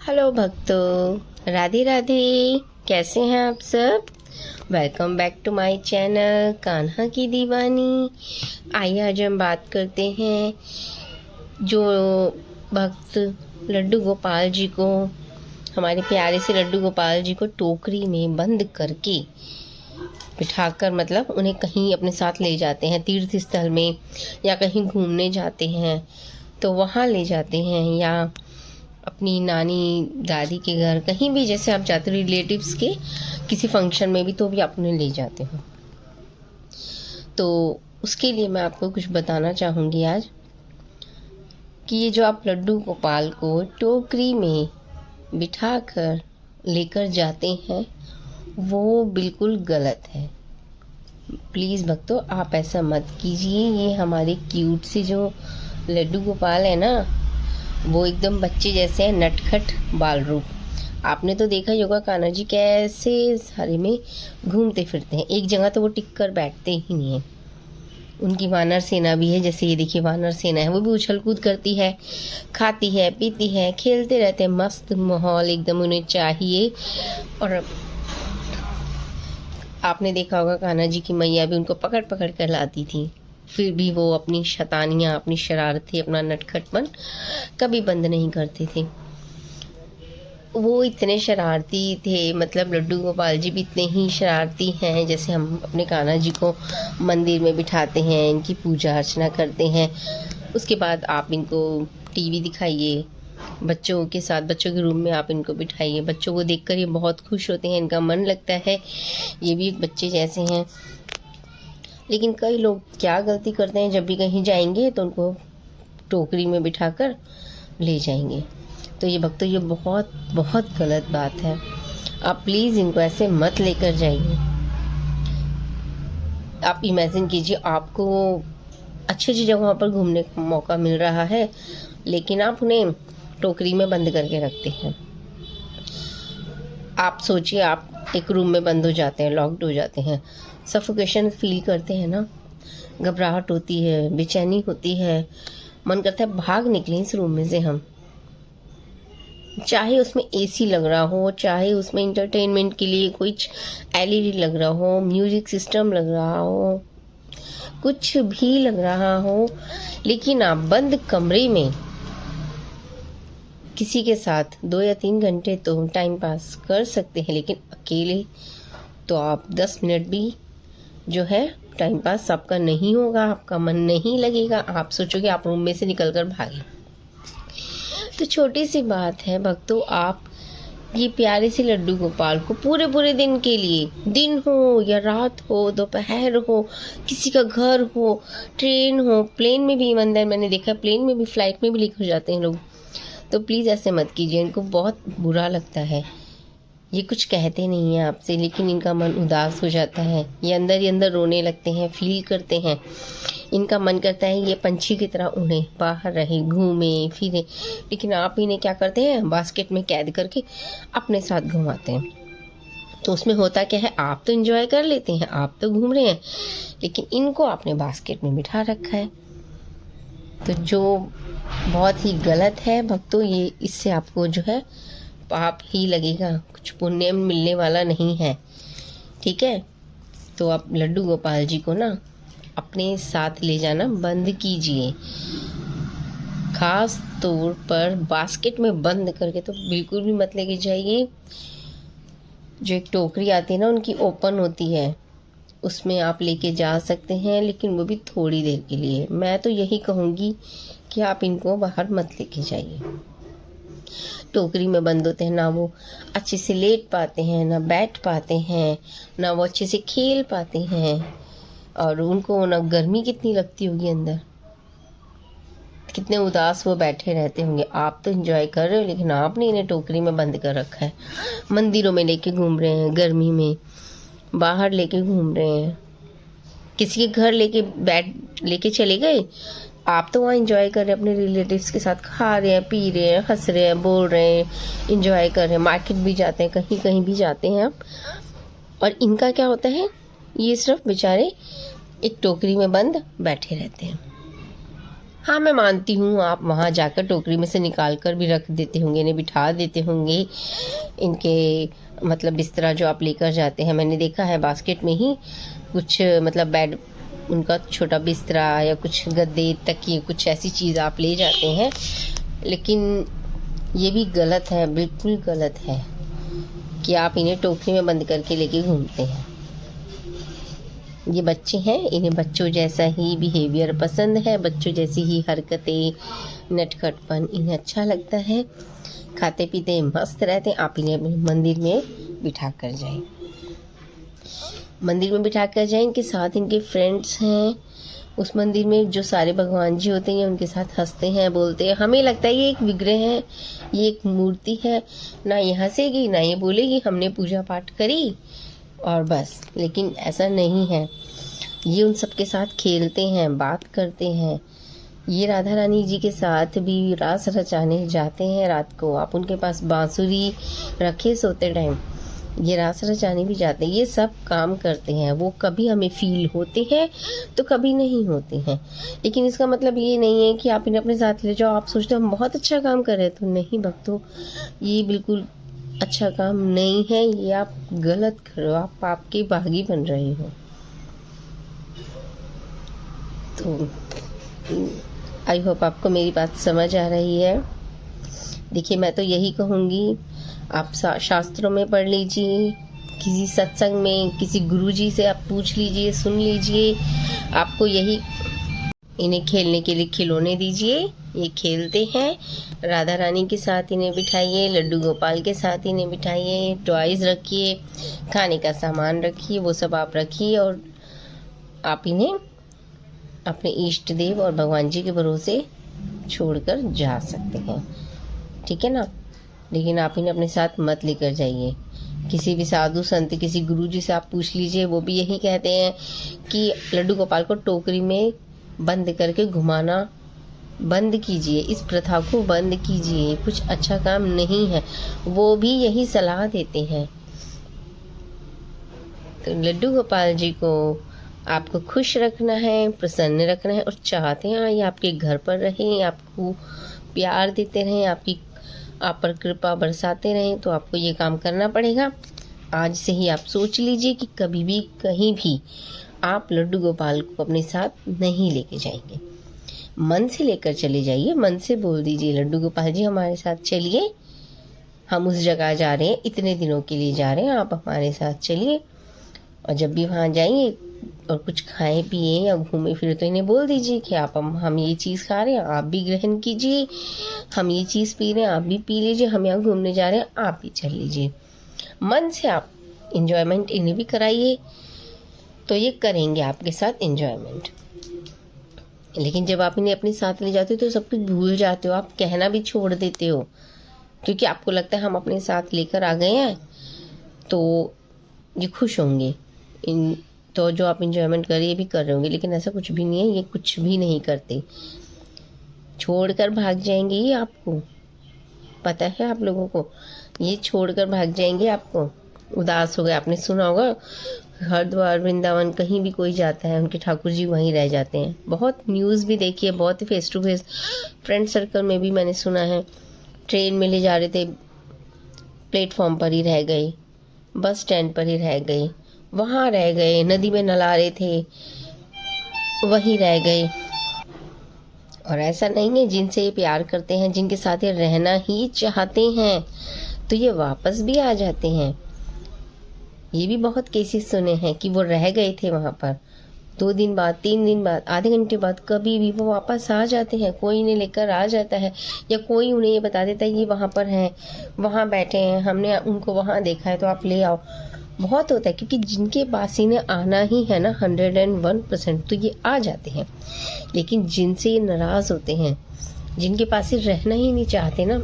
Hello भक्तों, राधे राधे। कैसे हैं आप सब? Welcome back to my channel Kanha की दीवानी। आइए आज हम बात करते हैं जो भक्त लड्डू गोपाल जी को, हमारे प्यारे से लड्डू गोपाल जी को टोकरी में बंद करके बिठाकर, मतलब उन्हें कहीं अपने साथ ले जाते हैं, तीर्थ स्थल में या कहीं घूमने जाते हैं तो वहाँ ले जाते हैं, या अपनी नानी दादी के घर, कहीं भी जैसे आप जाते हो रिलेटिव्स के किसी फंक्शन में भी, तो भी आप उन्हें ले जाते हो। तो उसके लिए मैं आपको कुछ बताना चाहूँगी आज कि ये जो आप लड्डू गोपाल को टोकरी में बिठा कर लेकर जाते हैं वो बिल्कुल गलत है। प्लीज़ भक्तों, आप ऐसा मत कीजिए। ये हमारे क्यूट से जो लड्डू गोपाल है ना, वो एकदम बच्चे जैसे हैं, नटखट बाल रूप। आपने तो देखा योगा कान्हा जी कैसे सारे में घूमते फिरते हैं, एक जगह तो वो टिक कर बैठते ही नहीं है। उनकी वानर सेना भी है, जैसे ये देखिए वानर सेना है, वो भी उछल कूद करती है, खाती है, पीती है, खेलते रहते हैं। मस्त माहौल एकदम उन्हें चाहिए। और आपने देखा होगा कान्हा जी की मैया भी उनको पकड़ पकड़ कर लाती थी, फिर भी वो अपनी शैतानियाँ, अपनी शरारतें, अपना नटखटपन कभी बंद नहीं करते थे। वो इतने शरारती थे, मतलब लड्डू गोपाल जी भी इतने ही शरारती हैं। जैसे हम अपने कान्हा जी को मंदिर में बिठाते हैं, इनकी पूजा अर्चना करते हैं, उसके बाद आप इनको टीवी दिखाइए, बच्चों के साथ बच्चों के रूम में आप इनको बिठाइए। बच्चों को देखकर ये बहुत खुश होते हैं, इनका मन लगता है, ये भी एक बच्चे जैसे हैं। लेकिन कई लोग क्या गलती करते हैं, जब भी कहीं जाएंगे तो उनको टोकरी में बिठाकर ले जाएंगे। तो ये भक्तों, ये बहुत बहुत गलत बात है। आप प्लीज़ इनको ऐसे मत लेकर जाइए। आप इमेजिन कीजिए, आपको अच्छी अच्छी जगहों पर घूमने का मौका मिल रहा है, लेकिन आप उन्हें टोकरी में बंद करके रखते हैं। आप सोचिए, आप एक रूम में बंद हो जाते हैं, लॉक्ड हो जाते हैं, सफोकेशन फील करते हैं ना, घबराहट होती है, बेचैनी होती है, मन करता है भाग निकलें इस रूम में से हम। चाहे उसमें एसी लग रहा हो, चाहे उसमें इंटरटेनमेंट के लिए कुछ एलईडी लग रहा हो, म्यूजिक सिस्टम लग रहा हो, कुछ भी लग रहा हो, लेकिन आप बंद कमरे में किसी के साथ 2 या 3 घंटे तो टाइम पास कर सकते हैं, लेकिन अकेले तो आप 10 मिनट भी जो है टाइम पास आपका नहीं होगा, आपका मन नहीं लगेगा, आप सोचोगे आप रूम में से निकलकर भागे। तो छोटी सी बात है भक्तों, आप ये प्यारे से लड्डू गोपाल को पूरे पूरे दिन के लिए, दिन हो या रात हो, दोपहर हो, किसी का घर हो, ट्रेन हो, प्लेन में भी, मंदिर मैंने देखा प्लेन में भी, फ्लाइट में भी लेकर जाते हैं लोग। तो प्लीज़ ऐसे मत कीजिए, इनको बहुत बुरा लगता है। ये कुछ कहते नहीं हैं आपसे, लेकिन इनका मन उदास हो जाता है, ये अंदर ही अंदर रोने लगते हैं, फील करते हैं। इनका मन करता है ये पंछी की तरह उड़े, बाहर रहे, घूमे फिरे, लेकिन आप इन्हें क्या करते हैं, बास्केट में कैद करके अपने साथ घुमाते हैं। तो उसमें होता क्या है, आप तो एंजॉय कर लेते हैं, आप तो घूम रहे हैं, लेकिन इनको आपने बास्केट में बिठा रखा है। तो जो बहुत ही गलत है भक्तों, ये इससे आपको जो है पाप ही लगेगा, कुछ पुण्य मिलने वाला नहीं है। ठीक है, तो आप लड्डू गोपाल जी को ना अपने साथ ले जाना बंद कीजिए, खास तौर पर बास्केट में बंद करके तो बिल्कुल भी मत लेके जाइए। जो एक टोकरी आती है ना, उनकी ओपन होती है, उसमें आप लेके जा सकते हैं, लेकिन वो भी थोड़ी देर के लिए। मैं तो यही कहूँगी कि आप इनको बाहर मत लेके जाइए। टोकरी में बंद होते हैं ना, वो अच्छे से लेट पाते हैं, ना बैठ पाते हैं, ना वो अच्छे से खेल पाते हैं, और उनको ना गर्मी कितनी लगती होगी अंदर, कितने उदास वो बैठे रहते होंगे। आप तो एंजॉय कर रहे हो, लेकिन आपने इन्हें टोकरी में बंद कर रखा है। मंदिरों में लेके घूम रहे हैं, गर्मी में बाहर लेके घूम रहे हैं, किसी के घर लेके चले गए, आप तो वहाँ एंजॉय कर रहे हैं, अपने रिलेटिव्स के साथ खा रहे हैं, पी रहे हैं, हंस रहे हैं, बोल रहे हैं, एंजॉय कर रहे हैं, मार्केट भी जाते हैं, कहीं कहीं भी जाते हैं आप। और इनका क्या होता है, ये सिर्फ बेचारे एक टोकरी में बंद बैठे रहते हैं। हाँ, मैं मानती हूँ आप वहाँ जाकर टोकरी में से निकाल कर भी रख देते होंगे, इन्हें बिठा देते होंगे। इनके मतलब बिस्तरा जो आप लेकर जाते हैं, मैंने देखा है बास्केट में ही कुछ मतलब बेड, उनका छोटा बिस्तरा या कुछ गद्दे तकिए कुछ ऐसी चीज़ आप ले जाते हैं। लेकिन ये भी गलत है, बिल्कुल गलत है कि आप इन्हें टोकरी में बंद करके लेके घूमते हैं। ये बच्चे हैं, इन्हें बच्चों जैसा ही बिहेवियर पसंद है, बच्चों जैसी ही हरकतें, नटखटपन इन्हें अच्छा लगता है। खाते पीते मस्त रहते हैं। आप इन्हें अपने मंदिर में बिठा कर जाएं, मंदिर में बिठा कर जाएं। इनके साथ इनके फ्रेंड्स हैं उस मंदिर में, जो सारे भगवान जी होते हैं उनके साथ हंसते हैं, बोलते हैं। हमें लगता है ये एक विग्रह है, ये एक मूर्ति है, ना ये हंसेगी ना ये बोलेगी हमने पूजा पाठ करी और बस। लेकिन ऐसा नहीं है, ये उन सबके साथ खेलते हैं, बात करते हैं। ये राधा रानी जी के साथ भी रास रचाने जाते हैं रात को। आप उनके पास बांसुरी रखे सोते टाइम, ये रास रचाने भी जाते हैं। ये सब काम करते हैं। वो कभी हमें फील होते हैं तो कभी नहीं होते हैं। लेकिन इसका मतलब ये नहीं है कि आप इन्हें अपने साथ ले जाओ, आप सोचते हो हम बहुत अच्छा काम कर रहे हैं। तो नहीं भक्तों, ये बिल्कुल अच्छा काम नहीं है, ये आप गलत कर रहे हो, आप पाप के भागी बन रहे हो। तो आई होप आपको मेरी बात समझ आ रही है। देखिए, मैं तो यही कहूँगी, आप शास्त्रों में पढ़ लीजिए, किसी सत्संग में किसी गुरुजी से आप पूछ लीजिए, सुन लीजिए। आपको यही, इन्हें खेलने के लिए खिलौने दीजिए, ये खेलते हैं। राधा रानी के साथ इन्हें बिठाइए, लड्डू गोपाल के साथ इन्हें बिठाइए, टॉयज़ रखिए, खाने का सामान रखिए, वो सब आप रखिए और आप इन्हें अपने इष्ट देव और भगवान जी के भरोसे छोड़कर जा सकते हैं, ठीक है ना। लेकिन आप इन्हें अपने साथ मत लेकर जाइए। किसी भी साधु संत, किसी गुरु जी से आप पूछ लीजिए, वो भी यही कहते हैं कि लड्डू गोपाल को टोकरी में बंद करके घुमाना बंद कीजिए, इस प्रथा को बंद कीजिए, कुछ अच्छा काम नहीं है। वो भी यही सलाह देते हैं। तो लड्डू गोपाल जी को आपको खुश रखना है, प्रसन्न रखना है और चाहते हैं ये आपके घर पर रहें, आपको प्यार देते रहें, आप पर कृपा बरसाते रहें। तो आपको ये काम करना पड़ेगा। आज से ही आप सोच लीजिए कि कभी भी कहीं भी आप लड्डू गोपाल को अपने साथ नहीं लेके जाएंगे। मन से लेकर चले जाइए, मन से बोल दीजिए लड्डू गोपाल जी हमारे साथ चलिए, हम उस जगह जा रहे हैं, इतने दिनों के लिए जा रहे हैं, आप हमारे साथ चलिए। और जब भी वहाँ जाइए और कुछ खाएं पिए या घूमे फिरे तो इन्हें बोल दीजिए कि हम ये चीज़ खा रहे हैं, आप भी ग्रहण कीजिए, हम ये चीज़ पी रहे हैं, आप भी पी लीजिए, हम यहाँ घूमने जा रहे हैं, आप भी चल लीजिए। मन से आप इंजॉयमेंट इन्हें भी कराइए, तो ये करेंगे आपके साथ इंजॉयमेंट। लेकिन जब आप इन्हें अपने साथ ले जाते हो तो सब कुछ भूल जाते हो, आप कहना भी छोड़ देते हो, क्योंकि आपको लगता है हम अपने साथ लेकर आ गए हैं तो ये खुश होंगे। तो जो आप इंजॉयमेंट कर ये भी कर रहे होंगे, लेकिन ऐसा कुछ भी नहीं है, ये कुछ भी नहीं करते, छोड़कर भाग जाएंगे। ये आपको पता है, आप लोगों को ये छोड़कर भाग जाएंगे। आपको उदास हो गए, आपने सुना होगा हरिद्वार वृंदावन कहीं भी कोई जाता है उनके ठाकुर जी वहीं रह जाते हैं। बहुत न्यूज़ भी देखी है, बहुत face to face friend circle में भी मैंने सुना है। ट्रेन में ले जा रहे थे, प्लेटफॉर्म पर ही रह गए, बस स्टैंड पर ही रह गए, वहाँ रह गए, नदी में नला रहे थे वहीं रह गए। और ऐसा नहीं है, जिनसे ये प्यार करते हैं, जिनके साथ ये रहना ही चाहते हैं, तो ये वापस भी आ जाते हैं। ये भी बहुत केसेस सुने हैं कि वो रह गए थे वहाँ पर, 2 दिन बाद, 3 दिन बाद, आधे घंटे बाद, कभी भी वो वापस आ जाते हैं। कोई इन्हें लेकर आ जाता है या कोई उन्हें ये बता देता है ये वहाँ पर हैं, वहाँ बैठे हैं, हमने उनको वहाँ देखा है तो आप ले आओ। बहुत होता है, क्योंकि जिनके पास इन्हें आना ही है ना 101%, तो ये आ जाते हैं। लेकिन जिनसे ये नाराज़ होते हैं, जिनके पास ये रहना ही नहीं चाहते ना,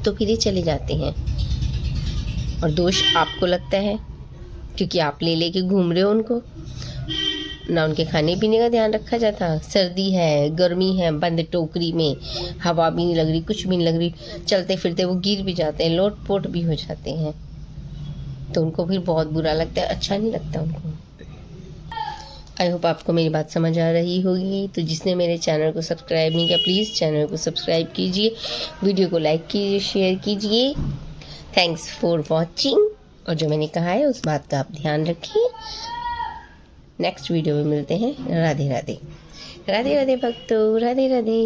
तो फिर ये चले जाते हैं। और दोष आपको लगता है, क्योंकि आप ले लेके घूम रहे हो उनको, ना उनके खाने पीने का ध्यान रखा जाता। सर्दी है, गर्मी है, बंद टोकरी में, हवा भी नहीं लग रही, कुछ भी नहीं लग रही, चलते फिरते वो गिर भी जाते हैं, लोट-पोट भी हो जाते हैं, तो उनको फिर बहुत बुरा लगता है, अच्छा नहीं लगता उनको। आई होप आपको मेरी बात समझ आ रही होगी। तो जिसने मेरे चैनल को सब्सक्राइब नहीं किया, प्लीज़ चैनल को सब्सक्राइब कीजिए, वीडियो को लाइक कीजिए, शेयर कीजिए। Thanks for watching. और जो मैंने कहा है उस बात का आप ध्यान रखिए। नेक्स्ट वीडियो में मिलते हैं। राधे राधे। राधे राधे भक्तों, राधे राधे।